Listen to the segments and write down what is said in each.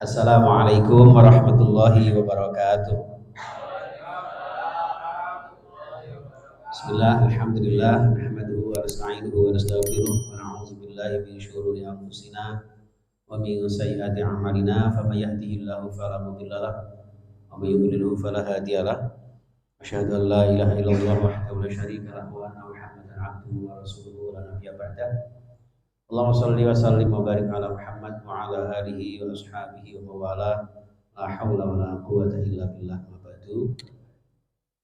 Assalamualaikum warahmatullahi wabarakatuh. Bismillah, alhamdulillah, nahmaduhu wa nasta'inuhu wa nastaghfiruh wa na'udzu billahi min syururi anfusina wa min sayyiati a'malina faman yahdihillahu fala mudilla lahu wa may yudlilhu fala hadiya lahu. Asyhadu an la ilaha illallah wahdahu la syarika lahu wa anna Muhammadan 'abduhu wa rasuluhu la nabiyya ba'dahu. Allahumma shalli wa sallim wa barik ala Muhammad wa ala alihi wa ashabihi wa mawala. La haula wa la quwwata illa billah wa ba'du.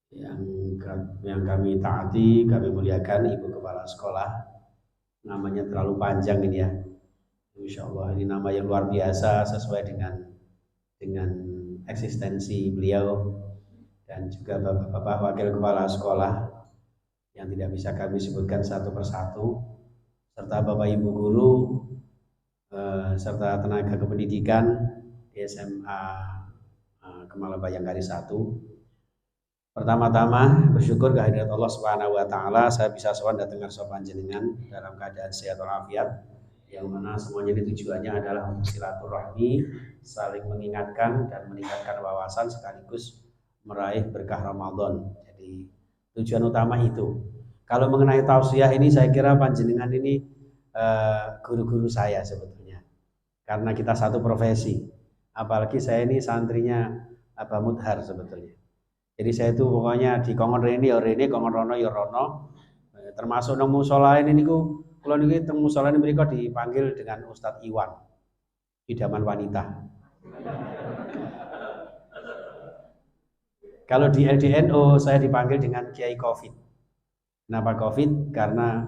Yang yang kami taati, kami muliakan Ibu Kepala Sekolah. Namanya terlalu panjang ini ya. Insya Allah ini nama yang luar biasa sesuai dengan eksistensi beliau dan juga Bapak-bapak Wakil Kepala Sekolah yang tidak bisa kami sebutkan satu persatu, serta Bapak Ibu guru serta tenaga kependidikan di SMA Kemala Bayangkari 1. Pertama-tama bersyukur kehadirat Allah Subhanahu wa taala saya bisa sowan datang sopan jenengan dalam keadaan sehat walafiat, yang mana semuanya ini tujuannya adalah untuk silaturahmi, saling mengingatkan dan meningkatkan wawasan sekaligus meraih berkah Ramadan. Jadi tujuan utama itu. Kalau mengenai tausiah ini saya kira panjenengan ini guru-guru saya sebetulnya. Karena kita satu profesi. Apalagi saya ini santrinya Abah Mudhar sebetulnya. Jadi saya itu pokoknya di kongon rene ya rene, kongon rono ya rono. Termasuk nang musala ini niku kula niki teng musala ini mriku dipanggil dengan Ustadz Iwan. Idaman wanita. Kalau di LDNO saya dipanggil dengan Kiai Covid. Kenapa Covid? Karena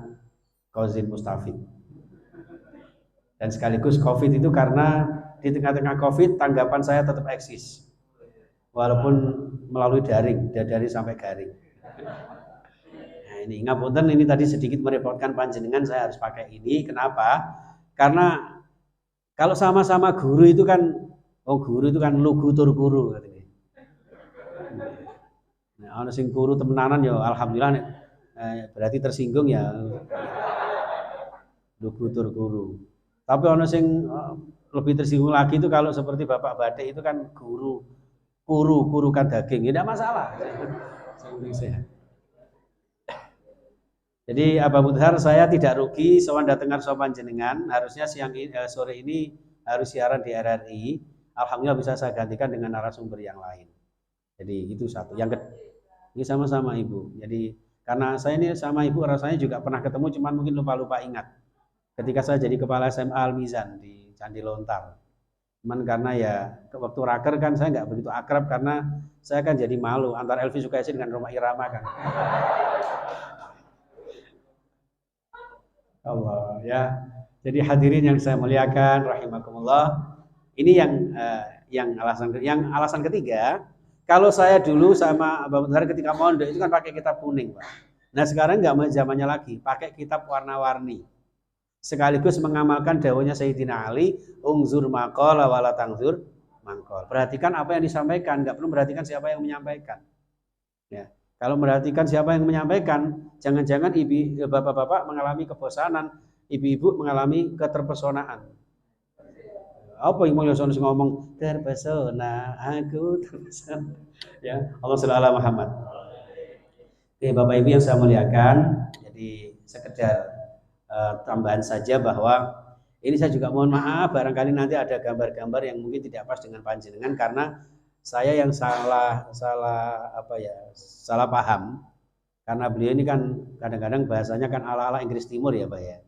Qauzin Mustafid. Dan sekaligus Covid itu karena di tengah-tengah Covid tanggapan saya tetap eksis. Walaupun melalui daring, dari sampai garing. Nah, ini ngapunten ini tadi sedikit merepotkan panjenengan, saya harus pakai ini. Kenapa? Karena kalau sama-sama guru itu kan, guru itu kan lugu tur guru katanya. Nah, ana sing guru temenanan ya alhamdulillah berarti tersinggung ya. Lugu tur guru. Tapi ana sing lebih tersinggung lagi itu kalau seperti Bapak Badik itu kan guru kurukan daging, tidak masalah. Jadi Abah Mudhar saya tidak rugi sowan datengan sopan jenengan. Harusnya sore ini harus siaran di RRI. Alhamdulillah bisa saya gantikan dengan narasumber yang lain. Jadi itu satu. Yang kedua, ini sama-sama Ibu. Jadi karena saya ini sama Ibu rasanya juga pernah ketemu, cuman mungkin lupa-lupa ingat. Ketika saya jadi kepala SMA Al-Mizan di Candi Lontar. Cuman karena ya waktu raker kan saya nggak begitu akrab karena saya kan jadi malu antara Elvi Sukaisi dengan Roma Irama kan. Allah ya. Jadi hadirin yang saya muliakan rahimakumullah. Ini yang alasan ketiga, kalau saya dulu sama Abah Mudhar ketika mondok itu kan pakai kitab kuning, Pak. Nah, sekarang nggak zamannya lagi, pakai kitab warna-warni. Sekaligus mengamalkan dawuhnya Sayyidina Ali, ungzur maqala wala tangzur mangkol. Perhatikan apa yang disampaikan, nggak perlu perhatikan siapa yang menyampaikan. Ya, kalau merhatikan siapa yang menyampaikan, jangan-jangan bapak-bapak mengalami kebosanan, ibu-ibu mengalami keterpesonaan. Apa yang mau ngomong terpesona, aku terpesona. Ya, Allah Subhanahu Muhammad. Oke, Bapak Ibu yang saya muliakan, jadi sekedar tambahan saja bahwa ini saya juga mohon maaf barangkali nanti ada gambar-gambar yang mungkin tidak pas dengan panjenengan karena saya yang salah paham karena beliau ini kan kadang-kadang bahasanya kan ala-ala Inggris Timur ya Pak ya.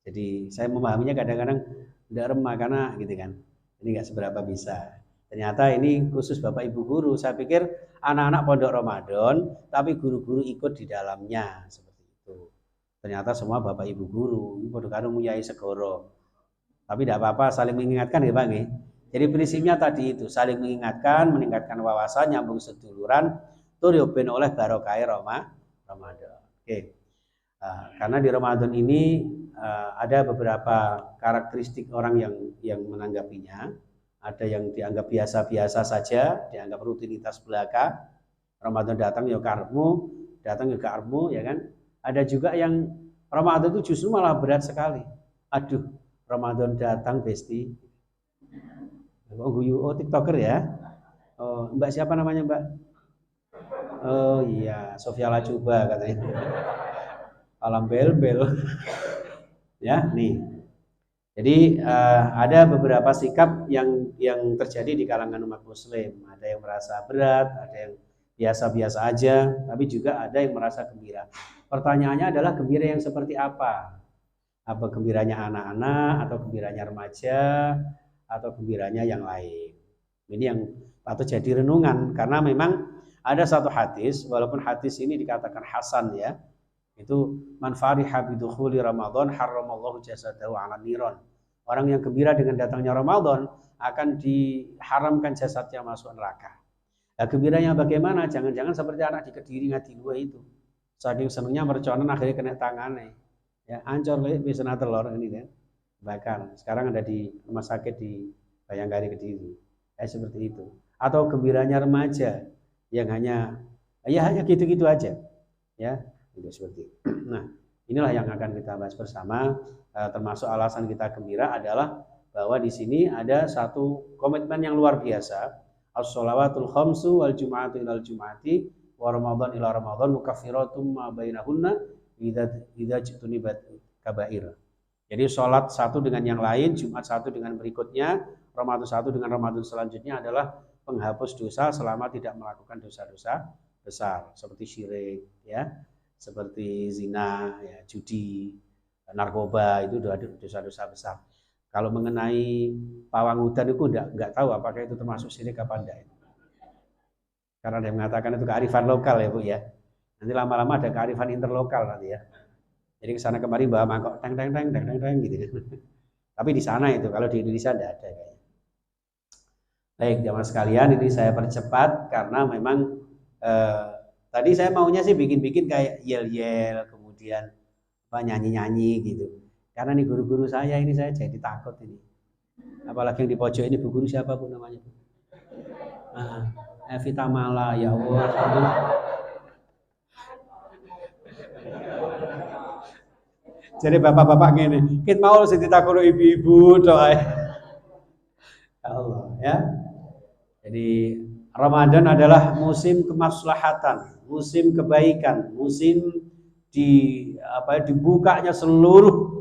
Jadi saya memahaminya kadang-kadang tidak remah karena gitu kan. Ini nggak seberapa bisa. Ternyata ini khusus Bapak Ibu guru. Saya pikir anak-anak pondok Ramadan tapi guru-guru ikut di dalamnya. Ternyata semua Bapak Ibu guru, padha karo Muyai Segoro. Tapi tidak apa-apa, saling mengingatkan ya Bang ya. Jadi prinsipnya tadi itu, saling mengingatkan, meningkatkan wawasan, nyambung seduluran, tur yo ben oleh barokah Ramadan. Oke. Karena di Ramadan ini ada beberapa karakteristik orang yang menanggapinya. Ada yang dianggap biasa-biasa saja, dianggap rutinitas belaka. Ramadan datang ya karepmu, datang ya karepmu ya kan. Ada juga yang Ramadan itu justru malah berat sekali. Aduh, Ramadan datang besti. Oh, guyu, oh TikToker ya. Oh, Mbak siapa namanya Mbak? Oh iya, Sofia Lajuba katanya. Alam bel-bel. Ya, nih. Jadi ada beberapa sikap yang terjadi di kalangan umat Muslim. Ada yang merasa berat, ada yang biasa-biasa aja, tapi juga ada yang merasa gembira. Pertanyaannya adalah gembira yang seperti apa? Apa gembiranya anak-anak, atau gembiranya remaja, atau gembiranya yang lain? Ini yang patut jadi renungan, karena memang ada satu hadis, walaupun hadis ini dikatakan hasan ya, itu man fariha bidukhuli Ramadan harramallahu jasadahu 'ala niron. Orang yang gembira dengan datangnya Ramadan akan diharamkan jasadnya masuk neraka. Nah, gembiranya bagaimana? Jangan-jangan seperti anak di Kediri Ngadilua itu. Saking senangnya merconan akhirnya kena tangannya. Ya, ancur bisa telur ini kan. Bakar. Sekarang ada di rumah sakit di Bayangkari Kediri. Seperti itu. Atau gembiranya remaja yang hanya gitu-gitu aja. Ya, itu seperti itu. Nah, inilah yang akan kita bahas bersama. Termasuk alasan kita gembira adalah bahwa di sini ada satu komitmen yang luar biasa. As-sholawatul khamsu wal jum'atu ilal jum'ati wa ramadan ila ramadan mukaffiratum ma bainahunna idza jtunibat kabair. Jadi sholat satu dengan yang lain, Jumat satu dengan berikutnya, Ramadan satu dengan Ramadan selanjutnya adalah penghapus dosa selama tidak melakukan dosa-dosa besar seperti syirik ya, seperti zina, ya, judi, narkoba, itu dosa-dosa besar. Kalau mengenai pawang hutan itu enggak tahu apakah itu termasuk syirik apa enggak. Karena ada yang mengatakan itu kearifan lokal ya Bu ya. Nanti lama-lama ada kearifan interlokal nanti ya. Jadi kesana kemari bawa mangkok teng gitu. Tapi di sana itu, kalau di Indonesia enggak ada kayaknya. Baik, jamaah sekalian, ini saya percepat karena memang tadi saya maunya sih bikin-bikin kayak yel-yel, kemudian nyanyi-nyanyi gitu. Karena nih guru-guru saya ini saya jadi takut ini. Apalagi yang di pojok ini bu guru siapa Bu namanya? Evita Mala, ya Allah. Jadi bapak-bapak gini, kita mau sih ditakut ibu-ibu doa. Ya Allah ya. Jadi Ramadan adalah musim kemaslahatan, musim kebaikan, musim dibukanya seluruh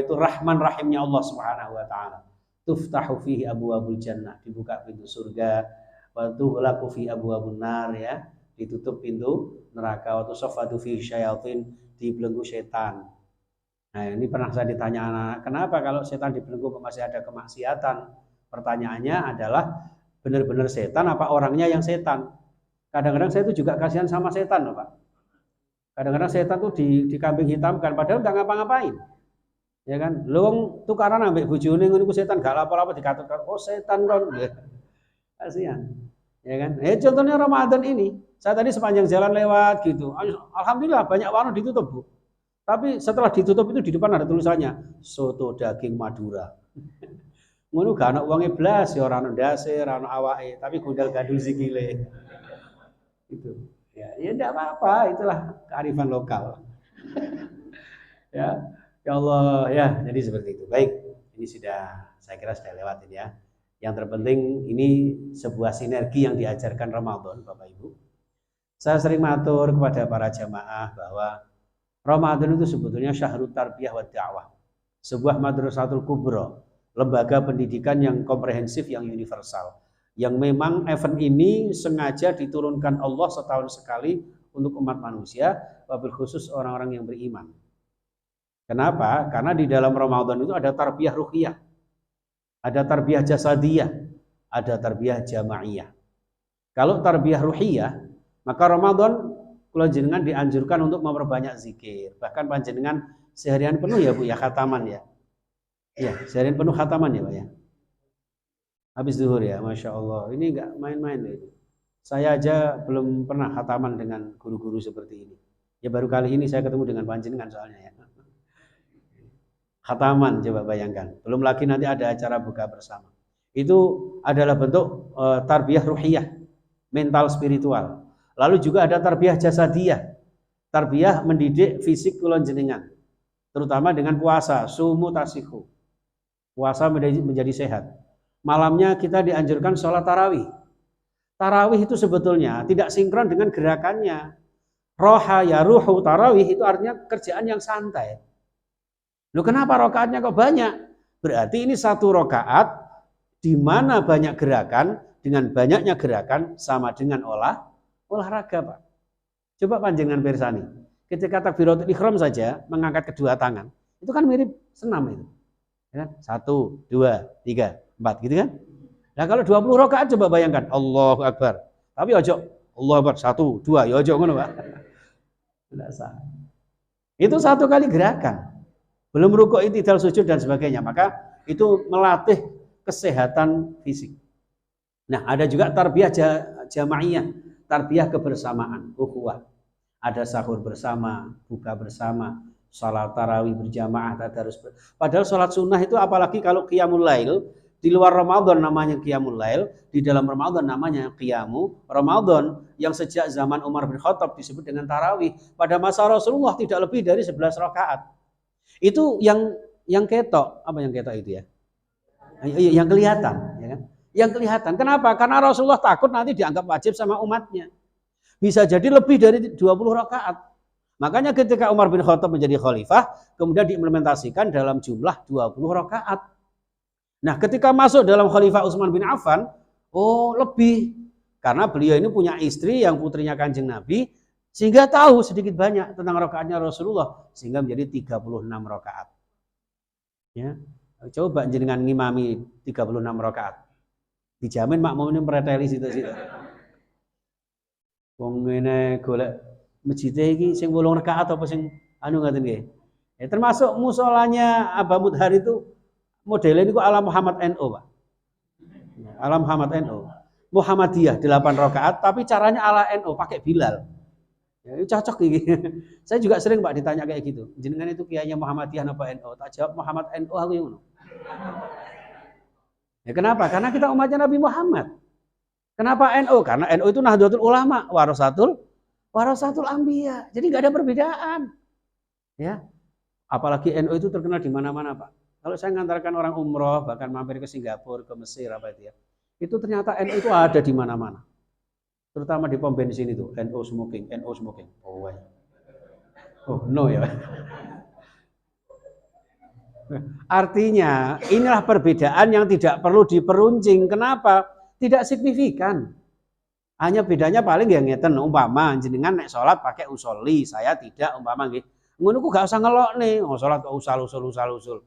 rahman rahimnya Allah Subhanahu wa taala. Tuftahu fihi abwabul jannah, dibuka pintu surga, wa tughlaqu fi abwabun nar ya, ditutup pintu neraka, wa tusaffadu fihi syayatin, dibelenggu setan. Nah, ini pernah saya ditanya anak, kenapa kalau setan dibelenggu masih ada kemaksiatan? Pertanyaannya adalah benar-benar setan apa orangnya yang setan? Kadang-kadang saya itu juga kasihan sama setan loh Pak. Kadang-kadang setan tuh dikambing hitamkan padahal nggak ngapa-ngapain. Ya kan? Lu tukaran ambek bojone ngono iku setan gak apa-apa dikatakan oh setan kon. Kasihan. Ya kan? Contohnya Ramadan ini. Saya tadi sepanjang jalan lewat gitu. Alhamdulillah banyak warung ditutup, Bu. Tapi setelah ditutup itu di depan ada tulisannya soto daging Madura. Ngono gak ana uangnya blas ya ora ana ndase, ora ana awake, tapi gundal gandul sikile. Itu. Ya enggak apa-apa, itulah kearifan lokal. Ya Allah ya, jadi seperti itu. Baik, ini saya kira sudah lewatin ya. Yang terpenting ini sebuah sinergi yang diajarkan Ramadan, Bapak Ibu. Saya sering matur kepada para jamaah bahwa Ramadan itu sebetulnya syahrut tarbiyah wa da'wah. Sebuah madrasatul kubra, lembaga pendidikan yang komprehensif, yang universal. Yang memang event ini sengaja diturunkan Allah setahun sekali untuk umat manusia, wabil khusus orang-orang yang beriman. Kenapa? Karena di dalam Ramadan itu ada tarbiyah ruhiyah, ada tarbiyah jasadiyah, ada tarbiyah jamaiyah. Kalau tarbiyah ruhiyah, maka Ramadan kula jenengan dianjurkan untuk memperbanyak zikir. Bahkan panjenengan seharian penuh ya Bu ya khataman ya. Iya, seharian penuh khataman ya Pak ya. Habis zuhur ya, Masya Allah. Ini enggak main-main loh itu. Saya aja belum pernah khataman dengan guru-guru seperti ini. Ya baru kali ini saya ketemu dengan panjenengan soalnya ya. Khataman coba bayangkan. Belum lagi nanti ada acara buka bersama. Itu adalah bentuk tarbiyah ruhiyah, mental spiritual. Lalu juga ada tarbiyah jasadiyah. Tarbiyah mendidik fisik kula jenengan. Terutama dengan puasa, sumu tasihu. Puasa menjadi sehat. Malamnya kita dianjurkan sholat tarawih. Tarawih itu sebetulnya tidak sinkron dengan gerakannya. Roha ya ruhu, tarawih itu artinya kerjaan yang santai. Loh, kenapa rakaatnya kok banyak? Berarti ini satu rakaat di mana banyak gerakan, dengan banyaknya gerakan sama dengan olahraga, Pak. Coba panjenengan pirsani. Ketika takbiratul ihram saja mengangkat kedua tangan, itu kan mirip senam itu. Ya kan? 1, 2, 3, 4 gitu kan? Nah, kalau 20 rakaat coba bayangkan, Allahu Akbar. Tapi ojo Allahu Akbar 1, 2, ya ojo ngono, Pak. Tidak sah. Itu satu kali gerakan. Belum rukuk, i'tidal, sujud dan sebagainya. Maka itu melatih kesehatan fisik. Nah, ada juga tarbiyah jamaiyah, tarbiyah kebersamaan, ukhuwah. Ada sahur bersama, buka bersama, salat tarawih berjamaah, tadarus. Padahal salat sunnah itu apalagi kalau qiyamul lail, di luar Ramadan namanya qiyamul lail, di dalam Ramadan namanya qiyamu Ramadan, yang sejak zaman Umar bin Khattab disebut dengan tarawih. Pada masa Rasulullah tidak lebih dari 11 rakaat. Itu yang ketok, apa yang ketok itu ya? Yang kelihatan, ya kan? Yang kelihatan. Kenapa? Karena Rasulullah takut nanti dianggap wajib sama umatnya. Bisa jadi lebih dari 20 rakaat. Makanya ketika Umar bin Khattab menjadi khalifah, kemudian diimplementasikan dalam jumlah 20 rakaat. Nah, ketika masuk dalam Khalifah Utsman bin Affan, lebih. Karena beliau ini punya istri yang putrinya Kanjeng Nabi, sehingga tahu sedikit banyak tentang rakaatnya Rasulullah, sehingga menjadi 36 rakaat. Ya. Coba jenengan ngimami 36 rakaat. Dijamin makmumnya mereteli situ-situ. Wong ngene golek masjid iki sing 8 rakaat apa sing anu ngaten nggih. Ya, termasuk musolanya Aba Mudhar itu modelnya ini kok ala Muhammad NU, Pak. Ala Muhammad NU. Muhammadiyah 8 rakaat tapi caranya ala NU pakai Bilal. Ya, itu cocok iki. Saya juga sering Pak ditanya kayak gitu. Jenengan itu kiainya Muhammadiyah apa NU? Tak jawab Muhammad NU aku ngono. Ya kenapa? Karena kita umatnya Nabi Muhammad. Kenapa NU? Karena NU itu Nahdlatul Ulama, warasatul anbiya. Jadi nggak ada perbedaan. Ya. Apalagi NU itu terkenal di mana-mana, Pak. Kalau saya ngantarkan orang umroh, bahkan mampir ke Singapura, ke Mesir apa itu ya. Itu ternyata NU itu ada di mana-mana. Terutama di pom bensin itu, NU smoking. Oh, no ya. Artinya, inilah perbedaan yang tidak perlu diperuncing. Kenapa? Tidak signifikan. Hanya bedanya paling ya ngeten, umpama jenengan nek salat pakai usolli, saya tidak, umpama nggih. Ngono ku gak usah ngelok nih, salat kok usul.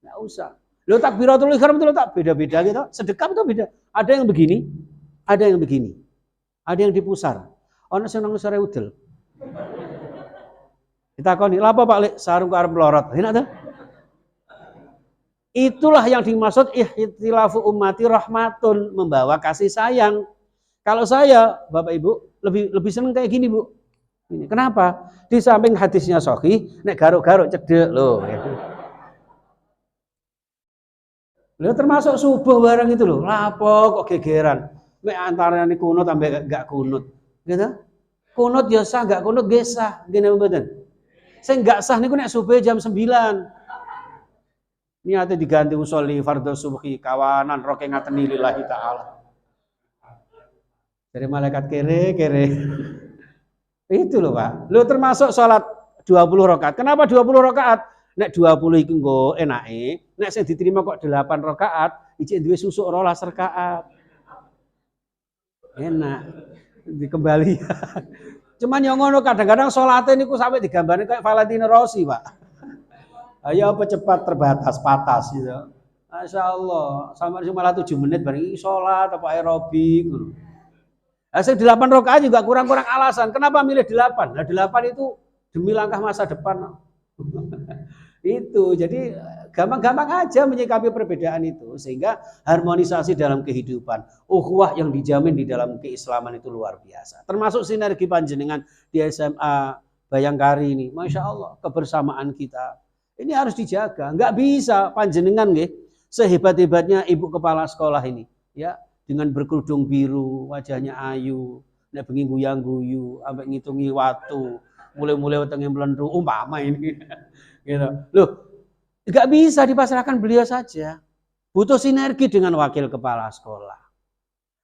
Nggak usah. Lo takbiratul ihram itu tak beda-beda gitu. Sedekap itu beda. Ada yang begini, ada yang begini. Ada yang dipusar. Ono sing nang sore udel. Ditakoni, "Lha apa Pak Lek sarung arep melorot?" Enak tuh. Itulah yang dimaksud ihtilafu ummati rahmatun, membawa kasih sayang. Kalau saya, Bapak Ibu, lebih seneng kayak gini, Bu. Ini. Kenapa? Di samping hadisnya sahih, nek garuk-garuk cedek loh. Lo termasuk subuh bareng itu loh. Lapo kok gegeran. Mek antara ini kunut sampai gak kunut. Gitu. Kunut ya sah, gak kunut gesah. Gini mboten. Sing gak sah niku nek subuh jam 9. Niate diganti usolli fardhu subhi kawanan roke ngateni lillahi taala. Dari malaikat kere. Itu loh, Pak. Lo termasuk salat 20 rakaat. Kenapa 20 rakaat? Nek 20 iki engko enake, nek sing diterima kok 8 rakaat, ijek duwe susuk 12 rakaat. Enak. Dikembalian. Cuman yang ngono kadang-kadang salate niku sampai digambarkan kayak Valentino Rossi, Pak. Ayo apa cepat terbatas patas gitu. Masya Allah, sampai malah 7 menit bareng salat apa aerobik ngono. Sing 8 rakaat juga kurang-kurang alasan. Kenapa milih 8? Nah 8 itu demi langkah masa depan. Itu jadi gampang-gampang aja menyikapi perbedaan itu sehingga harmonisasi dalam kehidupan, ukhuwah yang dijamin di dalam keislaman itu luar biasa. Termasuk sinergi panjenengan di SMA Bayangkari ini, Masya Allah kebersamaan kita ini harus dijaga. Nggak bisa panjenengan nggih sehebat-hebatnya ibu kepala sekolah ini ya dengan berkerudung biru, wajahnya ayu, nek bengi guyang-guyu, ambek ngitungi waktu, mulai-mulai wetenge mlendu umpama ini. Gitu. Loh, nggak bisa dipasrahkan beliau saja. butuh sinergi dengan wakil kepala sekolah.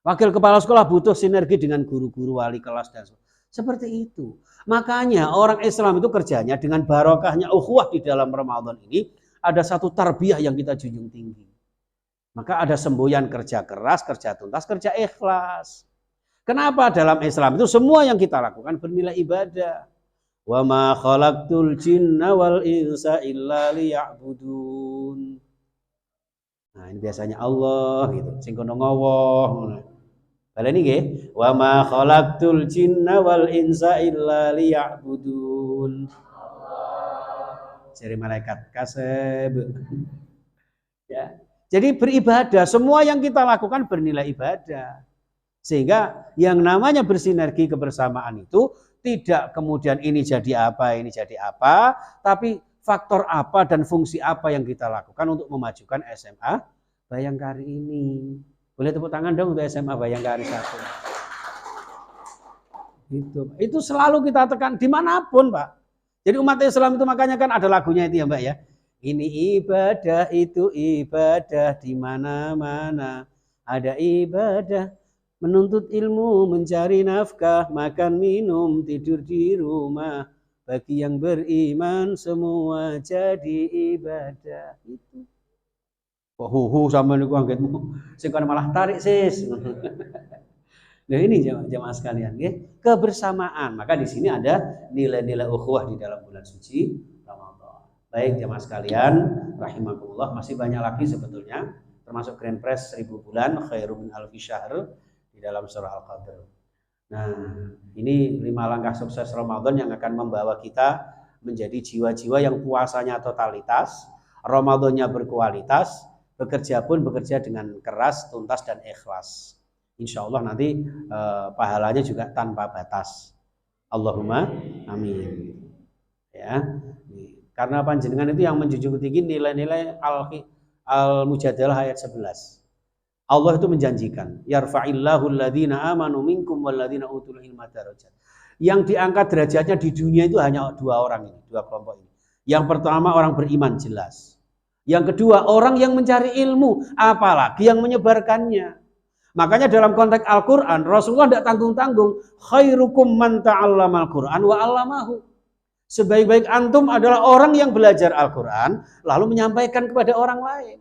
Wakil kepala sekolah butuh sinergi dengan guru-guru wali kelas dan seperti itu. Makanya orang Islam itu kerjanya dengan barokahnya ukhuwah di dalam Ramadan ini ada satu tarbiyah yang kita junjung tinggi. Maka ada semboyan kerja keras, kerja tuntas, kerja ikhlas. Kenapa dalam Islam itu semua yang kita lakukan bernilai ibadah. Wa ma khalaqtul jinna wal insa illa liya'budun. Nah, ini biasanya Allah gitu. Sing kono ngowoh. Baleni nggih. Wa ma khalaqtul jinna wal insa illa liya'budun. Jari malaikat kaseb. Ya. Jadi beribadah, semua yang kita lakukan bernilai ibadah. Sehingga yang namanya bersinergi kebersamaan itu tidak kemudian ini jadi apa, tapi faktor apa dan fungsi apa yang kita lakukan untuk memajukan SMA Bayangkari ini. Boleh tepuk tangan dong untuk SMA Bayangkari 1. Itu selalu kita tekan dimanapun, Pak. Jadi umat Islam itu makanya kan ada lagunya itu ya, Mbak ya. Ini ibadah, itu ibadah, di mana-mana ada ibadah. Menuntut ilmu, mencari nafkah, makan minum, tidur di rumah. Bagi yang beriman semua jadi ibadah. Itu. Kok huhu sama niku anggetmu. Sing kan malah tarik sis. Nah ini jemaah sekalian, ya. Kebersamaan. Maka di sini ada nilai-nilai ukhuwah di dalam bulan suci Ramadan. Baik jemaah sekalian, rahimakumullah, masih banyak lagi sebetulnya, termasuk Grand Press 1000 bulan, khairum min alfi syahr di dalam surah Al-Qadr. Nah, ini 5 langkah sukses Ramadan yang akan membawa kita menjadi jiwa-jiwa yang puasanya totalitas, Ramadannya berkualitas, bekerja pun bekerja dengan keras, tuntas dan ikhlas. Insya Allah nanti pahalanya juga tanpa batas. Allahumma amin. Ya, karena panjenengan itu yang menjunjung tinggi nilai-nilai Al-Mujadalah ayat 11. Allah itu menjanjikan, yarfa'illahu alladhina amanu minkum walladhina utul ilma darajat. Yang diangkat derajatnya di dunia itu hanya 2 orang ini, 2 kelompok ini. Yang pertama orang beriman jelas. Yang kedua orang yang mencari ilmu, apalagi yang menyebarkannya. Makanya dalam konteks Al-Qur'an Rasulullah tidak tanggung-tanggung, khairukum man ta'allamal Qur'an wa 'allamahu. Sebaik-baik antum adalah orang yang belajar Al-Qur'an lalu menyampaikan kepada orang lain.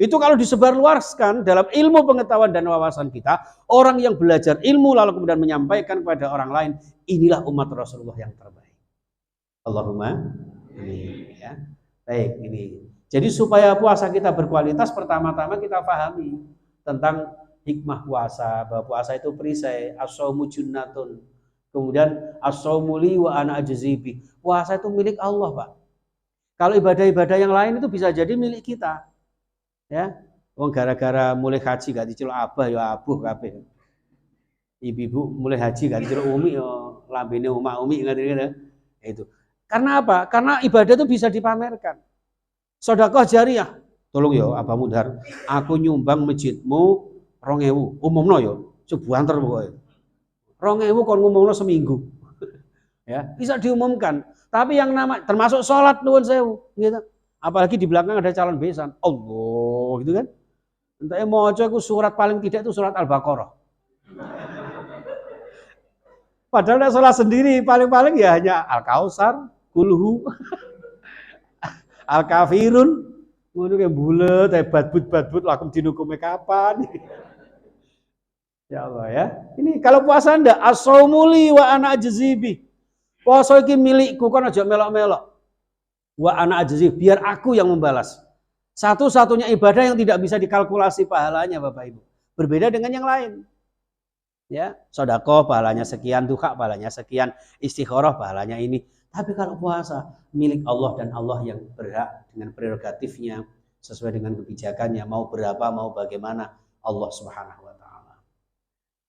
Itu kalau disebarluaskan dalam ilmu pengetahuan dan wawasan kita, orang yang belajar ilmu lalu kemudian menyampaikan kepada orang lain, inilah umat Rasulullah yang terbaik. Allahumma amin. Ya. Baik, ini. Jadi supaya puasa kita berkualitas, pertama-tama kita pahami tentang hikmah puasa, bahwa puasa itu perisai, as-shaumu junnatun. Kemudian as-shaumu li wa ana ajzibi. Puasa itu milik Allah, Pak. Kalau ibadah-ibadah yang lain itu bisa jadi milik kita. Ya, wong gara-gara mulai haji gak diceluk abah ya abuh kabeh. Ibu-ibu mulai haji gak diceluk umi ya lambene umi ngene-ngene. Itu. Karena apa? Karena ibadah itu bisa dipamerkan. Sedekah jariyah. Tolong ya Abah Mudhar, aku nyumbang masjidmu 2000, umumno ya, sebuanter pokoke. 2000 kon ngumumno seminggu. Ya, bisa diumumkan. Tapi yang nama termasuk salat nuwun sewu, gitu. Apalagi di belakang ada calon besan. Allah, gitu kan. Entah mau aku surat paling tidak itu surat Al-Baqarah. Padahal tidak sholat sendiri, paling-paling ya hanya Al-Kausar, Kulhu, Al-Kafirun, ngono kayak bulet, badbut lakum dinukume kapan. Ya Allah ya. Ini kalau puasa ndak as-shaumuli wa ana ajzibi. Puasa iki milikku kan aja melok-melok. Wa ana ajzi, biar aku yang membalas. Satu-satunya ibadah yang tidak bisa dikalkulasi pahalanya Bapak Ibu. Berbeda dengan yang lain. Ya, sedekah pahalanya sekian, duha pahalanya sekian, istikharah pahalanya ini. Tapi kalau puasa milik Allah dan Allah yang berhak dengan prerogatifnya sesuai dengan kebijakannya, mau berapa, mau bagaimana, Allah Subhanahu wa taala.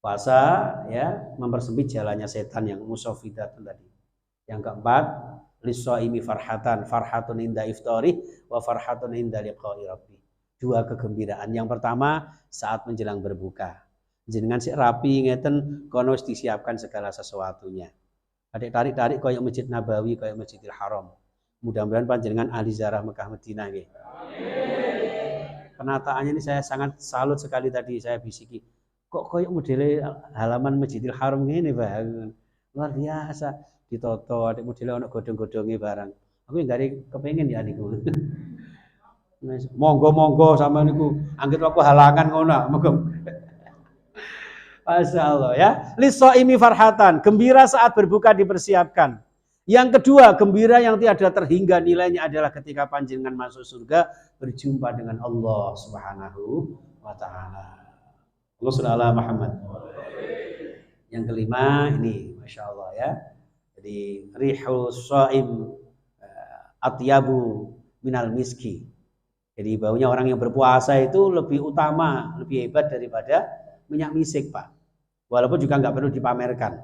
Puasa ya mempersempit jalannya setan yang musafidatun tadi. Yang keempat, lis-shaimi farhatun inda iftari wa farhatun inda liqa'i rabbi. 2 kegembiraan. Yang pertama saat menjelang berbuka. Jenengan sik rapi ngeten kono wis disiapkan segala sesuatunya. Adik tarik koyo Masjid Nabawi, koyo Masjidil Haram. Mudah-mudahan panjenengan ahli ziarah Mekah Madinah nggih. Amin. penataannya ini saya sangat salut sekali tadi saya bisiki. Kok koyo modele halaman Masjidil Haram ngene, Bang. Luar biasa. Ditoto, ada modele ono godhong-godhonge barang. Aku yang gari kepengin ya niku. Monggo-monggo sama niku. Anggit aku halangan ngono. Monggo. Masya Allah ya. Lisoimi farhatan, gembira saat berbuka dipersiapkan. Yang kedua, gembira yang tiada terhingga nilainya adalah ketika panjenengan masuk surga berjumpa dengan Allah Subhanahu wa taala. Allahumma Muhammad. Yang kelima ini Masya Allah ya. Jadi rihus shaim atyabu minal miski. Jadi baunya orang yang berpuasa itu lebih utama, lebih hebat daripada minyak misik, Pak. Walaupun juga nggak perlu dipamerkan.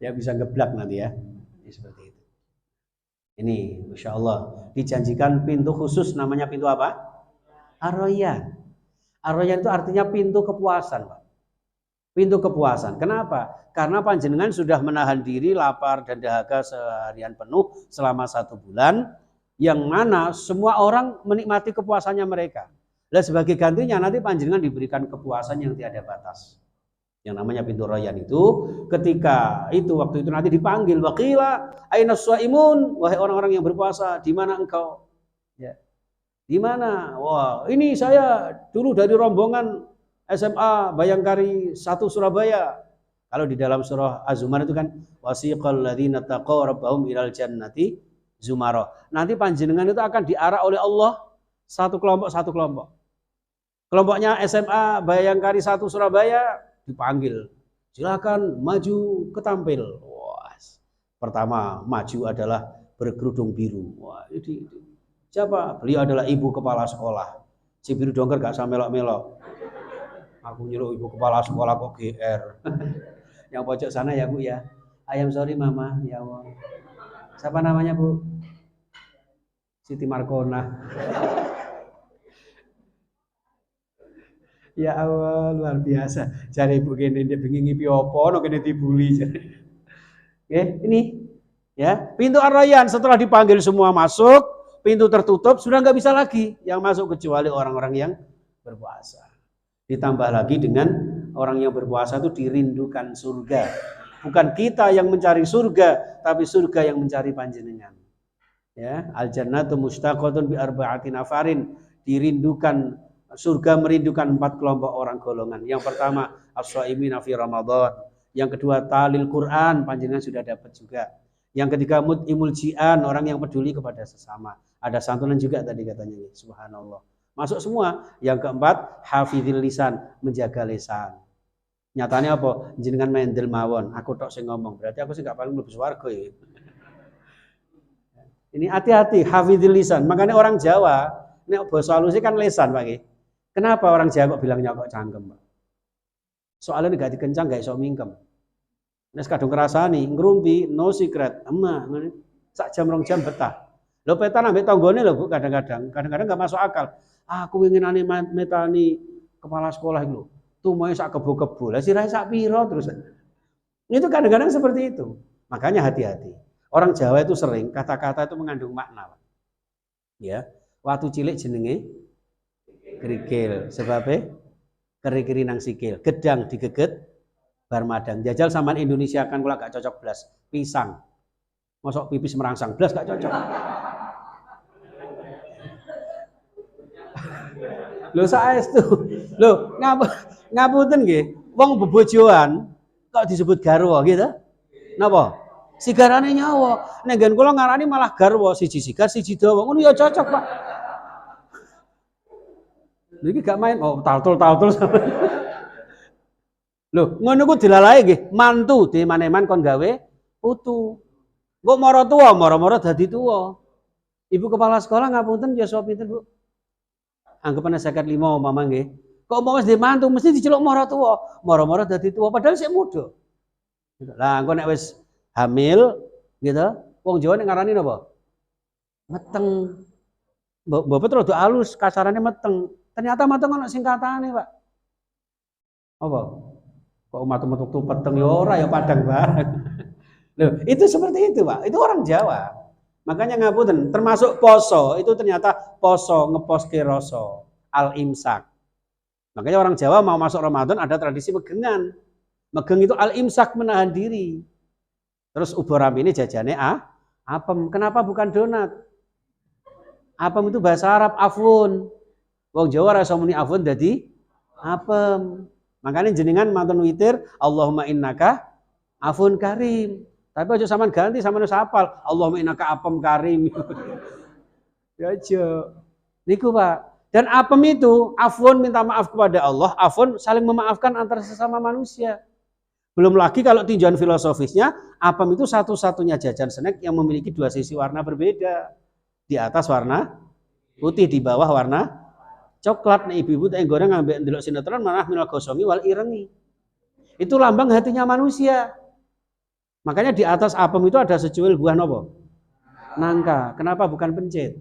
Ya bisa geblak nanti ya. Ini seperti itu. Ini Masya Allah. Dijanjikan pintu khusus namanya pintu apa? Ar-Rayyan. Ar-Rayyan itu artinya pintu kepuasan, Pak. Pintu kepuasan. Kenapa? Karena panjenengan sudah menahan diri lapar dan dahaga seharian penuh selama 1 bulan. Yang mana semua orang menikmati kepuasannya mereka. Dan sebagai gantinya nanti panjenengan diberikan kepuasan yang tiada batas. Yang namanya pintu Rayyan itu ketika itu waktu itu nanti dipanggil waqila aina shaimun, wahai orang-orang yang berpuasa, di mana engkau? Ya. Di mana? Wah, ini saya dulu dari rombongan SMA Bayangkari 1 Surabaya. Kalau di dalam surah Az-Zumar itu kan wasiqal ladzina taqaw rabbahum ilal jannati zumara. Nanti panjenengan itu akan diarah oleh Allah satu kelompok. Kelompoknya SMA Bayangkari 1 Surabaya dipanggil, silakan maju ke tampil. Wah, pertama maju adalah berkerudung biru. Wah, itu siapa? Beliau adalah ibu kepala sekolah. Si biru dongker gak sama melok-melok. Aku nyuruh ibu kepala sekolah kok GR. Yang pojok sana ya Bu ya. I am sorry Mama, ya Allah. Siapa namanya Bu? Siti Markona. Ya Allah, luar biasa. Cari ibu kene dia bengi ngipi apa no kene dibuli. Ini ya, pintu Ar-Rayyan setelah dipanggil semua masuk, pintu tertutup sudah nggak bisa lagi yang masuk kecuali orang-orang yang berpuasa. Ditambah lagi dengan orang yang berpuasa itu dirindukan surga. Bukan kita yang mencari surga, tapi surga yang mencari panjenengan. Ya, al-jannatu mustaqatun bi arba'ati nafarin, dirindukan surga merindukan 4 kelompok orang golongan. Yang pertama as-shaimina fi Ramadan. Yang kedua talil Quran, panjenengan sudah dapat juga. Yang ketiga mut'imul ji'an, orang yang peduli kepada sesama. Ada santunan juga tadi katanya. Subhanallah. Masuk semua. Yang keempat hafizil lisan, menjaga lisan. Nyatanya apa? Jenengan mendel mawon, aku tok sing ngomong. Berarti aku sih gak paling mlebu swarga ya. Ini hati-hati hafizil lisan. Makanya orang Jawa, nek basa halus kan lisan, Pak. Kenapa orang Jawa kok bilangnya kok cangkem, Pak? Soalnya gak dikencang, gak iso mingkem. Nek kadung ngrasani, ngrumpi, no secret, emah, sak jam 2 jam betah. Lho petan ambek tanggane lho Bu, kadang-kadang gak masuk akal. Aku winginane metani kepala sekolah itu. Tumoe sak kebo-kebo. Lah sirahe sak piro terus. Itu kadang-kadang seperti itu. Makanya hati-hati. Orang Jawa itu sering kata-kata itu mengandung makna, Pak. Ya, waktu cilik jenenge kerikil, sebabnya keri-keri nang sikil, gedang digeget bar madang. Jajal sampean Indonesia kan kula gak cocok blas, pisang. Mosok pipis merangsang blas gak cocok. Lho saestu. Lho, ngapunten nggih, wong bebojoan kok disebut garwa gitu? Napa? Sigarane nyawa. Nek nggen kula ngarani malah garwa, siji sigar, siji dawa. Ngono ya cocok, Pak. Niki gak main, oh taltul sama. Loh, ngono ku dilalae nggih, mantu di maneman kon gawe putu. Kok mara tuwa, mara-mara dadi tuwa. Ibu kepala sekolah ngapunten ya sapa pinten, Bu? Anggapane 55 mama nggih. Kok mau wis mantu mesti diceluk mara tuwa. Mara-mara dadi tuwa padahal sik muda. Lah engko nek wis hamil gitu, wong Jawa nek ngarani napa? Meteng. Mbok rada alus, kasarannya meteng. Ternyata mateng ana singkatane, Pak. Apa? Kok metu-metu peteng ya ora ya padang bareng. Loh, itu seperti itu, Pak. Itu orang Jawa. Makanya ngapunten, termasuk poso itu ternyata poso ngeposke rasa al-imsak. Makanya orang Jawa mau masuk Ramadan ada tradisi megengan. Megeng itu al-imsak, menahan diri. Terus uboram ini jajannya apem. Kenapa bukan donat? Apem itu bahasa Arab, afun. Wong Jawa rasa muni afun jadi apem. Makanya jenengan mantun witir, Allahumma innaka afun karim. Tapi aja sampean ganti sampean hafal, Allahumma innaka apem karim. Ya aja. Niku Pak. Dan apem itu, afun minta maaf kepada Allah, afun saling memaafkan antara sesama manusia. Belum lagi kalau tinjauan filosofisnya, apem itu satu-satunya jajan snack yang memiliki dua sisi warna berbeda. Di atas warna putih, di bawah warna coklat. Nah, ibu-ibu yang goreng ngambil ndelok sinetron malah minal gosongi wal irengi. Itu lambang hatinya manusia. Makanya di atas apem itu ada secuil buah nopo? Nangka. Kenapa bukan pencit?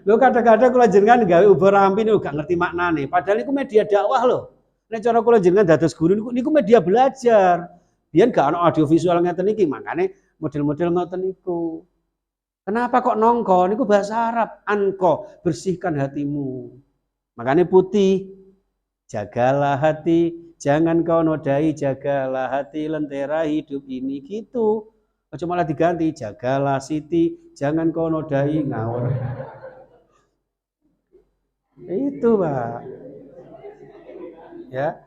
Lo kadang-kadang kalau jenengan gawe ubur rampi ini gak ngerti maknane. Padahal itu media dakwah loh. Nek cara kalau jenengan dados guru niku media belajar. Biyen gak ana audio visual ngeten iki, makane model-model ngoten niku. Kenapa kok nongko? Niku bahasa Arab. Anko, bersihkan hatimu. Makanya putih. Jagalah hati, jangan kau nodai, jagalah hati, lentera hidup ini gitu. Aja malah diganti, jagalah Siti, jangan kau nodai, ngawur. Itu Pak. Ya.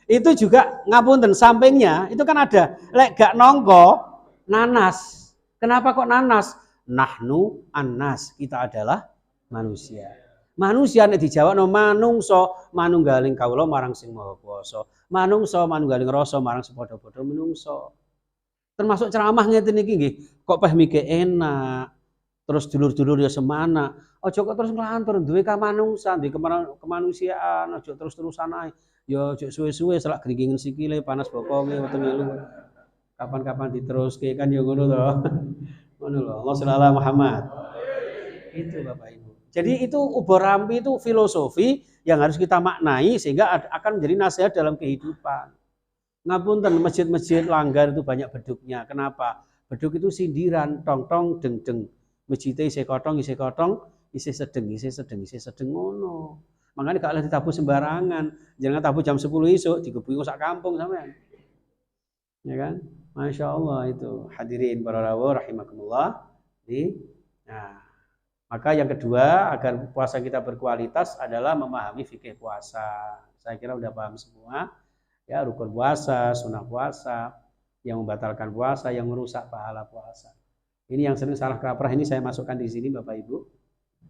Itu juga ngapunten sampingnya, itu kan ada lek gak nongko nanas. Kenapa kok nanas? Nahnu annas, kita adalah manusia. Manusia nek dijawabno manungso, manunggaling kawula marang sing maha kuwasa. Manungso manunggaling rasa marang sepadha-padha menungso. Termasuk ceramah ngeten iki nggih, kok pahmike enak. Terus dulur-dulur ya semana. Aja kok terus nglantur duwe kamanungsan, duwe kemanusiaan, aja terus-terusan ae. Ya aja suwe-suwe selak gringgingen sikile, panas bokonge weteng ngilu. Kapan-kapan diteruske kan ya ngono to. Ngono lho. Allah sallallahu Muhammad. Itu Bapak Ibu. Jadi itu ubur rampi itu filosofi yang harus kita maknai sehingga akan menjadi nasihat dalam kehidupan. Ngapunten masjid-masjid langgar itu banyak beduknya. Kenapa? Beduk itu sindiran, tong-tong, deng-deng. Masjidnya isih kotong, isih sedeng ngono. Makanya gak oleh ditabuh sembarangan. Jangan tabuh jam 10 isuk digebuki sak kampung sampean. Ya kan? Masya Allah itu. Hadirin para rawuh rahimakumullah. Nah, maka yang kedua agar puasa kita berkualitas adalah memahami fikih puasa. Saya kira udah paham semua. Ya, rukun puasa, sunnah puasa, yang membatalkan puasa, yang merusak pahala puasa. Ini yang sering salah kaprah ini saya masukkan di sini Bapak Ibu.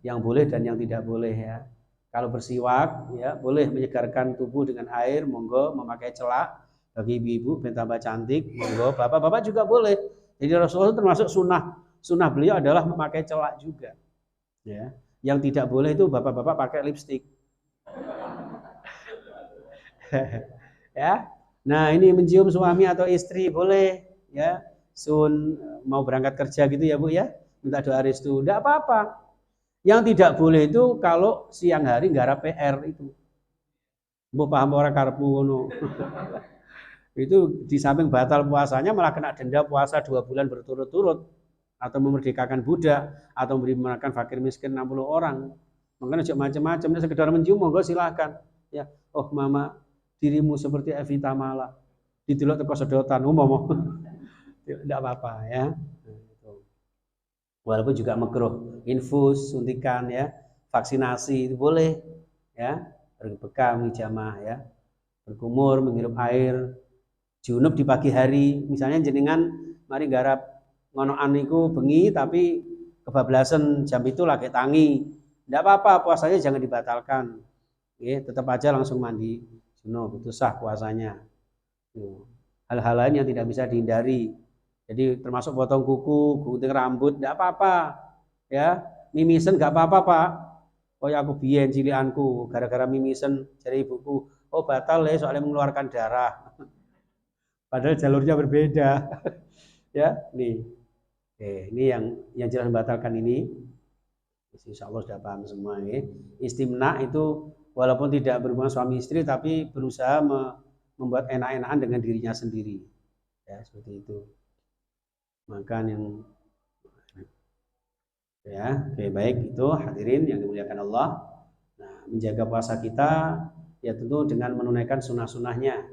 Yang boleh dan yang tidak boleh ya. Kalau bersiwak ya boleh menyegarkan tubuh dengan air, monggo memakai celak bagi ibu-ibu biar tambah cantik, monggo. Bapak-bapak juga boleh. Jadi Rasulullah termasuk sunnah beliau adalah memakai celak juga. Ya. Yang tidak boleh itu bapak-bapak pakai lipstik. Ya. Nah, ini mencium suami atau istri boleh ya. Mau berangkat kerja gitu ya Bu ya. Minta doa restu, enggak apa-apa. Yang tidak boleh itu kalau siang hari nggarap PR itu. Mbok paham ora karepmu ngono. Itu di samping batal puasanya malah kena denda puasa 2 bulan berturut-turut atau memerdekakan budak atau memberi makan fakir miskin 60 orang. Makanya jangan macam-macam, ini sekedar mencium monggo silakan. Ya, oh mama dirimu seperti Evita Mala. Didelok teko sedotan umum. Tidak apa-apa ya. Walaupun juga makruh infus, suntikan ya, vaksinasi itu boleh ya, berbekam hijamah ya, berkumur, menghirup air, junub di pagi hari, misalnya jenengan mari garap ngonoan niku bengi tapi kebablasan jam itu lagi tangi, tidak apa-apa puasanya jangan dibatalkan, ya, tetap aja langsung mandi junub itu sah puasanya. Hal-hal lain yang tidak bisa dihindari. Jadi termasuk potong kuku, gunting rambut, enggak apa-apa. Ya, mimisen enggak apa-apa, Pak. Oh ya aku biyen cilianku gara-gara mimisen jari ibuku. Oh batal ya soalnya mengeluarkan darah. Padahal jalurnya berbeda. Ya, nih. Ini yang jelas membatalkan ini. Insya Allah sudah paham semua ya. Istimna itu walaupun tidak berhubungan suami istri tapi berusaha membuat enak-enakan dengan dirinya sendiri. Ya, seperti itu. makan yang ya, oke baik itu hadirin yang dimuliakan Allah. Nah, menjaga puasa kita ya tentu dengan menunaikan sunnah-sunnahnya,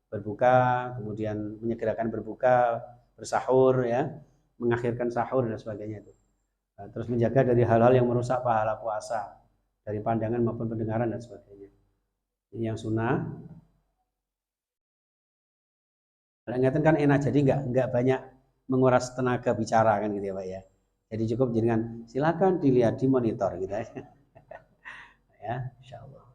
berbuka, kemudian menyegerakan berbuka, bersahur ya, mengakhirkan sahur dan sebagainya itu. Nah, terus menjaga dari hal-hal yang merusak pahala puasa, dari pandangan maupun pendengaran dan sebagainya. Ini yang sunnah. Kalau ingatan kan enak, jadi nggak banyak menguras tenaga bicara kan gitu ya Pak ya. Jadi cukup dengan silakan dilihat di monitor gitu ya. Ya, insya Allah.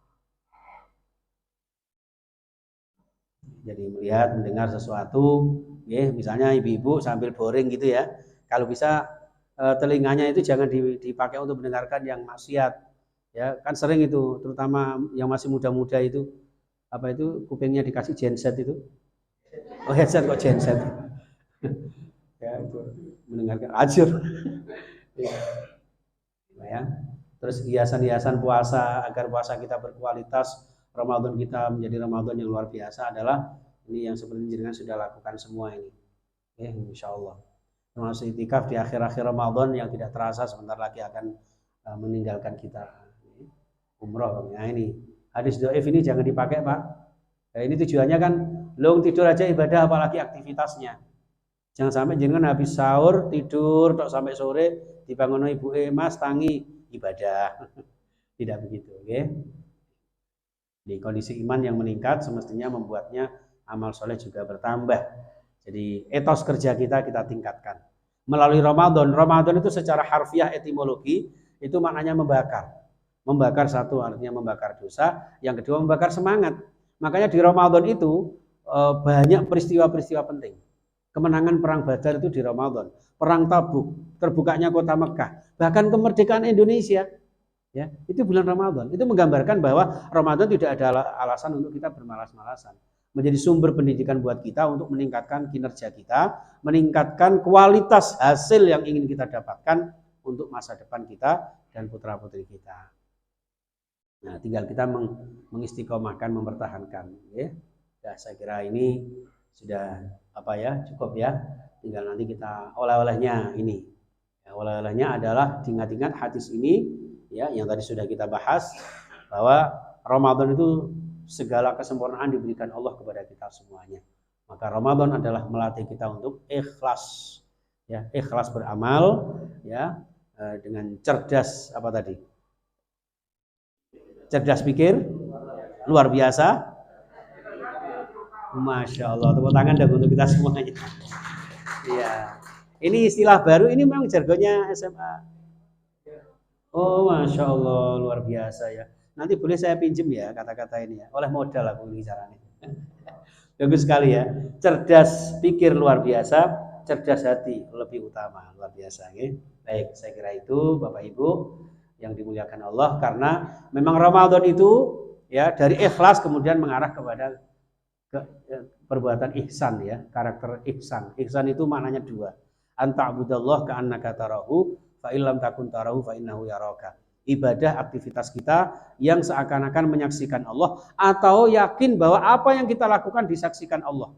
Jadi melihat, mendengar sesuatu, ya, misalnya ibu-ibu sambil boring gitu ya. Kalau bisa telinganya itu jangan dipakai untuk mendengarkan yang maksiat. Ya, kan sering itu, terutama yang masih muda-muda itu, apa itu kupingnya dikasih genset itu. Oh headset kok genset. Ya itu mendengarkan ajur. Ya. Terus hiasan-hiasan puasa agar puasa kita berkualitas, Ramadan kita menjadi Ramadan yang luar biasa adalah ini yang seperti jenengan sudah lakukan semua ini. Insya Allah. Termasuk itikaf di akhir-akhir Ramadan yang tidak terasa sebentar lagi akan meninggalkan kita. Umroh. Nah ini hadis doif ini jangan dipakai Pak. Nah, ini tujuannya kan long tidur aja ibadah apalagi aktivitasnya. Jangan sampai jenengan habis sahur tidur tok sampai sore dibangun ibu Mas tangi ibadah. Tidak begitu, oke? Di kondisi iman yang meningkat semestinya membuatnya amal soleh juga bertambah. Jadi etos kerja kita tingkatkan. Melalui Ramadan, Ramadan itu secara harfiah etimologi itu maknanya membakar. Membakar satu artinya membakar dosa, yang kedua membakar semangat. Makanya di Ramadan itu banyak peristiwa-peristiwa penting. Kemenangan perang Badar itu di Ramadan, perang Tabuk, terbukanya kota Mekah, bahkan kemerdekaan Indonesia, ya itu bulan Ramadan. Itu menggambarkan bahwa Ramadan tidak ada alasan untuk kita bermalas-malasan, menjadi sumber pendidikan buat kita untuk meningkatkan kinerja kita, meningkatkan kualitas hasil yang ingin kita dapatkan untuk masa depan kita dan putra-putri kita. Nah, tinggal kita mengistiqomahkan, mempertahankan, ya. Ya, saya kira ini sudah apa ya, cukup ya. Tinggal nanti kita oleh-olehnya ini. Ya, oleh-olehnya adalah ingat-ingat hadis ini ya yang tadi sudah kita bahas bahwa Ramadan itu segala kesempurnaan diberikan Allah kepada kita semuanya. Maka Ramadan adalah melatih kita untuk ikhlas. Ya, ikhlas beramal ya dengan cerdas apa tadi? Cerdas pikir luar biasa. Masya Allah, tepuk tangan dong untuk kita semuanya. Iya, ini istilah baru, ini memang jargonnya SMA. Oh, Masya Allah, luar biasa ya. Nanti boleh saya pinjem ya kata-kata ini ya, oleh modal aku ini caranya. Bagus sekali ya, cerdas pikir luar biasa, cerdas hati lebih utama, luar biasa. Ya. Baik, saya kira itu Bapak Ibu yang dimuliakan Allah, karena memang Ramadan itu ya dari ikhlas kemudian mengarah kepada perbuatan ihsan ya, karakter ihsan. Ihsan itu maknanya dua. Anta'budallah ka'annaka tarahu fa illam takun tarahu fa innahu yaraka. Ibadah aktivitas kita yang seakan-akan menyaksikan Allah atau yakin bahwa apa yang kita lakukan disaksikan Allah.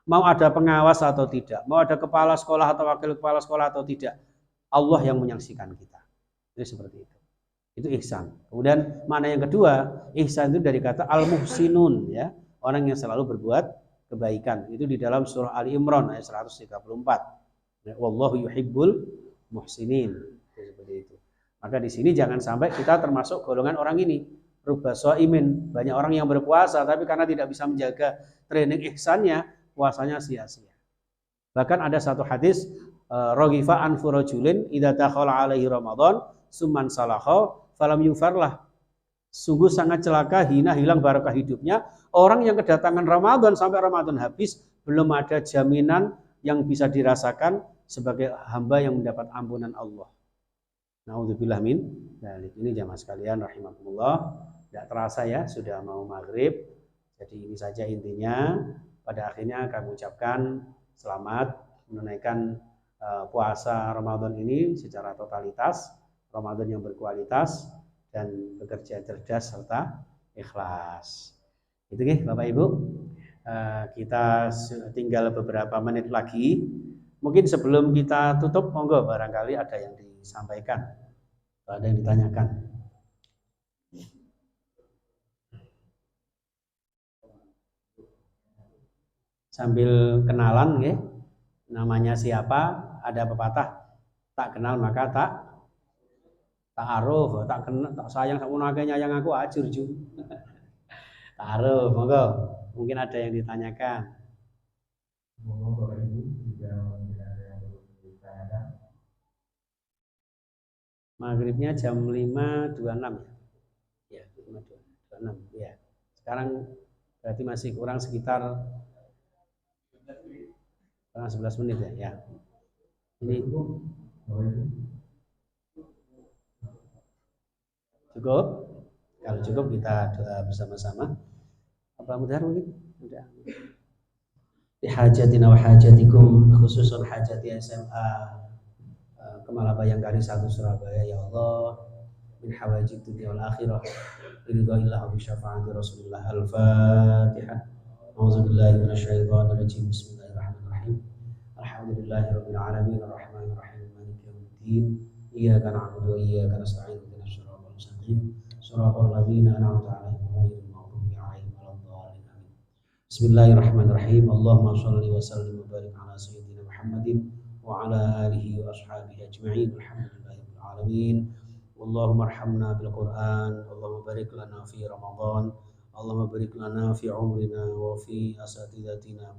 Mau ada pengawas atau tidak, mau ada kepala sekolah atau wakil kepala sekolah atau tidak, Allah yang menyaksikan kita. Itu seperti itu. Itu ihsan. Kemudian makna yang kedua, ihsan itu dari kata al-muhsinun ya. Orang yang selalu berbuat kebaikan. Itu di dalam surah Ali Imran ayat 134. Wallahu yuhibbul muhsinin. Seperti itu. Maka di sini jangan sampai kita termasuk golongan orang ini. Rubba shaimin. Banyak orang yang berpuasa tapi karena tidak bisa menjaga training ihsannya, puasanya sia-sia. Bahkan ada satu hadis Raghifa an furajulin idza dakhala alaihi ramadan summan salaha falam yufarlah. Sungguh sangat celaka, hina, hilang barakah hidupnya orang yang kedatangan Ramadan sampai Ramadan habis belum ada jaminan yang bisa dirasakan sebagai hamba yang mendapat ampunan Allah. Nauzubillah min dzalik. Ini jamaah sekalian rahimakumullah. Tidak terasa ya sudah mau maghrib. Jadi ini saja intinya. Pada akhirnya kami ucapkan selamat menunaikan puasa Ramadan ini secara totalitas, Ramadan yang berkualitas dan bekerja cerdas serta ikhlas. Itu ya Bapak Ibu. Kita tinggal beberapa menit lagi Mungkin sebelum kita tutup, monggo barangkali ada yang disampaikan, ada yang ditanyakan. Sambil kenalan, ya. Namanya siapa? Ada pepatah, tak kenal maka tak aruf, tak kenal, tak sayang sakmono akeh nyayang aku ajur ju. Tak aruf, monggo. Mungkin ada yang ditanyakan. Monggo Bapak Ibu, jika mungkin ada yang perlu ditanyakan. Maghribnya jam 5.26 ya. Ya, 5.26 ya. Sekarang berarti masih kurang sekitar 11 menit ya. Ya. Ini cukup. Kalau cukup kita doa bersama-sama. Apa mudahar mungkin? Udah. Hajatina wa hajatikum, khususun hajati SMA Kemala Bayangkari 1 Surabaya, ya Allah, min hawajid dunia wal akhirah, ridhoillah wa syafaati Rasulullah. Al-Fatihah. A'udzubillahi minasyaitonir rajim. Bismillahirrahmanirrahim. Alhamdulillahirabbil alamin, arrahmanir rahim, maliki yaumiddin. Iyyaka na'budu wa iyyaka nasta'in, ihdinas siratal mustaqim, siratal ladzina an'amta 'alaihim ghairil maghdubi 'alaihim waladdallin. Amin. Bismillahirrahmanirrahim. Allahumma shalli wa sallim wa barik ala sayyidina Muhammadin wa ala alihi wa ashabihi ajma'in. Alhamdulillahirabbil alamin. Allahumma arhamna bil Qur'an. Allahumma barik lana fi Ramadan. Allahumma barik lana fi umrina wa fi asatidatina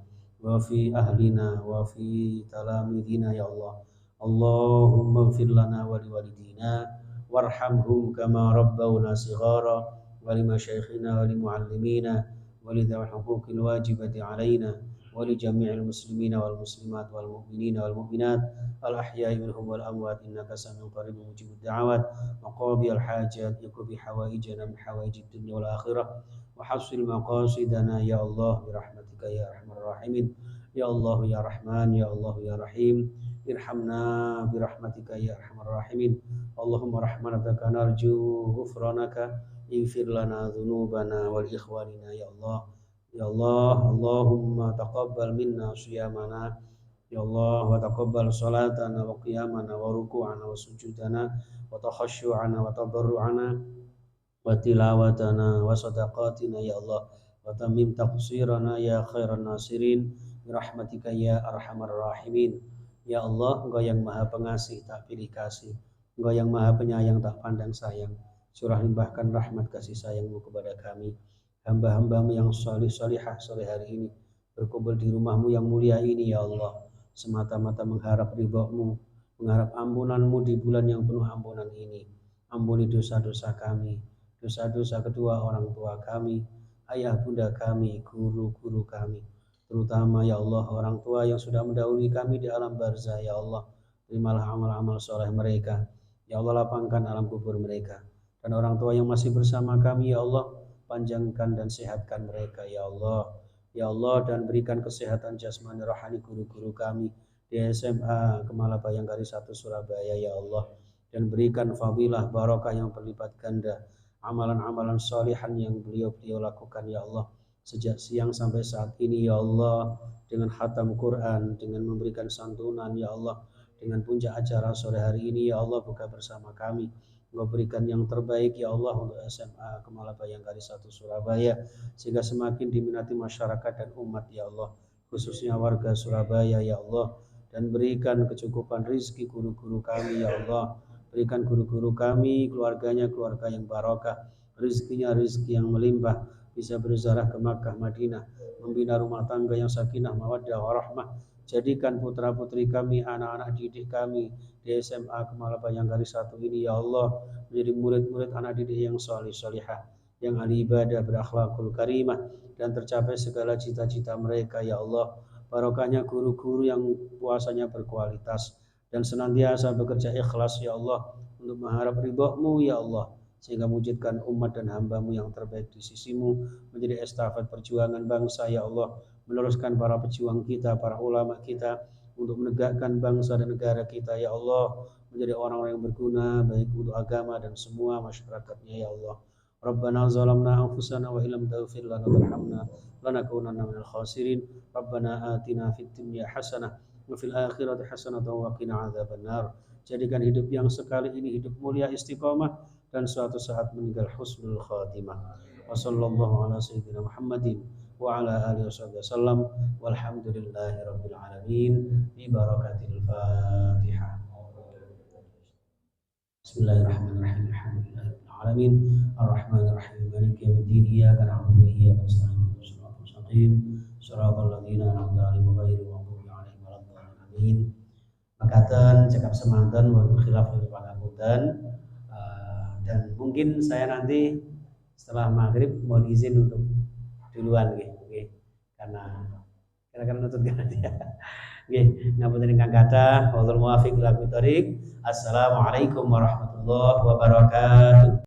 wa fi ahlina wa fi talamidina, ya Allah. Allahumma ighfir lana wa liwalidina warhamhum kama rabbawna shighara wa limasyayikhina wa limuallimina wa lidzawil huquqil wajibati alaina wa li jami'il muslimina wal muslimat wal mu'minina wal mu'minat al ahya'i minhum wal amwat, innaka sami'un qaribun mujibud da'awat wa qadiyal hajat yaqdi hawaijana min hawaijid dunya wal akhirah wa hasil maqasidana, ya Allah, birahmatika ya arhamar rahimin, ya Allah ya Rahman, ya Allah ya Rahim, irhamna birahmatika ya arhamar rahimin. Allahumma rahmanataka narju ghufranaka, ighfir lana dhunubana wal ikhwanina, ya Allah. Ya Allah, Allahumma taqabbal minna siyamana, ya Allah, wa taqabbal salatana wa qiyamana wa ruku'ana wa sujudana wa takhashu'ana wa tadarru'ana wa tilawatana wa sadaqatina, ya Allah, wa tamim taqsirana ya khairan nasirin, birahmatika ya arhamar rahimin. Ya Allah, Engkau yang maha pengasih tak pilih kasih, Engkau yang maha penyayang tak pandang sayang, surah limpahkan rahmat kasih sayangmu kepada kami, hamba-hambamu yang salih salihah sore hari ini, berkumpul di rumahmu yang mulia ini, ya Allah, semata-mata mengharap ridhamu, mengharap ampunanmu di bulan yang penuh ampunan ini. Ampuni dosa-dosa kami, dosa-dosa kedua orang tua kami, ayah bunda kami, guru-guru kami, terutama, ya Allah, orang tua yang sudah mendahului kami di alam barzah, ya Allah, terimalah amal-amal soleh mereka, ya Allah, lapangkan alam kubur mereka, dan orang tua yang masih bersama kami, ya Allah, panjangkan dan sehatkan mereka, ya Allah, ya Allah, dan berikan kesehatan jasmani rohani guru-guru kami di SMA Kemala Bayangkari 1 Surabaya, ya Allah, dan berikan fadilah barokah yang berlipat ganda amalan-amalan sholihan yang beliau lakukan, ya Allah, sejak siang sampai saat ini, ya Allah, dengan khatam Quran, dengan memberikan santunan, ya Allah, dengan puncak acara sore hari ini, ya Allah, buka bersama kami. Engkau berikan yang terbaik, ya Allah, untuk SMA Kemala Bayangkari 1 Surabaya, sehingga semakin diminati masyarakat dan umat, ya Allah, khususnya warga Surabaya, ya Allah, dan berikan kecukupan rizki guru-guru kami, ya Allah, berikan guru-guru kami, keluarganya keluarga yang barokah, rizkinya rizki yang melimpah, bisa berziarah ke Makkah, Madinah, membina rumah tangga yang sakinah, mawaddah, warahmah. Jadikan putra-putri kami, anak-anak didik kami di SMA Kemala Bayangkari 1 ini, ya Allah, menjadi murid-murid anak didik yang salih salihah, yang ahli ibadah, berakhlakul karimah, dan tercapai segala cita-cita mereka, ya Allah. Barokahnya guru-guru yang puasanya berkualitas dan senantiasa bekerja ikhlas, ya Allah, untuk mengharap ridho-Mu, ya Allah, sehingga mewujudkan umat dan hambamu yang terbaik di sisimu, menjadi estafet perjuangan bangsa, ya Allah, meneruskan para pejuang kita, para ulama kita, untuk menegakkan bangsa dan negara kita, ya Allah, menjadi orang-orang yang berguna baik untuk agama dan semua masyarakatnya, ya Allah. Rabbana zalamna anfusana wa illam taghfir lana wa tarhamna lanakunanna minal khasirin. Rabbana atina fid dunya hasanah wa fil akhirati hasanatan wa qina adzabannar. Jadikan hidup yang sekali ini hidup mulia istiqomah dan suatu saat meninggal husnul khatimah. Wa sallallahu ala sayyidina Muhammadin wa ala alihi wasallam walhamdulillahi rabbil alamin bi barakatil Fatihah. Bismillahirrahmanirrahim. Alhamdulillahirabbil alamin arrahmanir rahim maliki yaumiddin iyyaka na'budu wa iyyaka nasta'in ihdinas siratal mustaqim siratal ladzina an'amta 'alaihim ghairil maghdubi 'alaihim waladdallin. Makaten cekap semanten wa khilaf pangapunten. Dan mungkin saya nanti setelah maghrib mohon izin untuk duluan nggih, karena kira-kira nutut ganti ya. Nggih, ngapunten ingkang kathah, wallahul muwaffiq ila aqwamit thoriq. Assalamualaikum warahmatullahi wabarakatuh.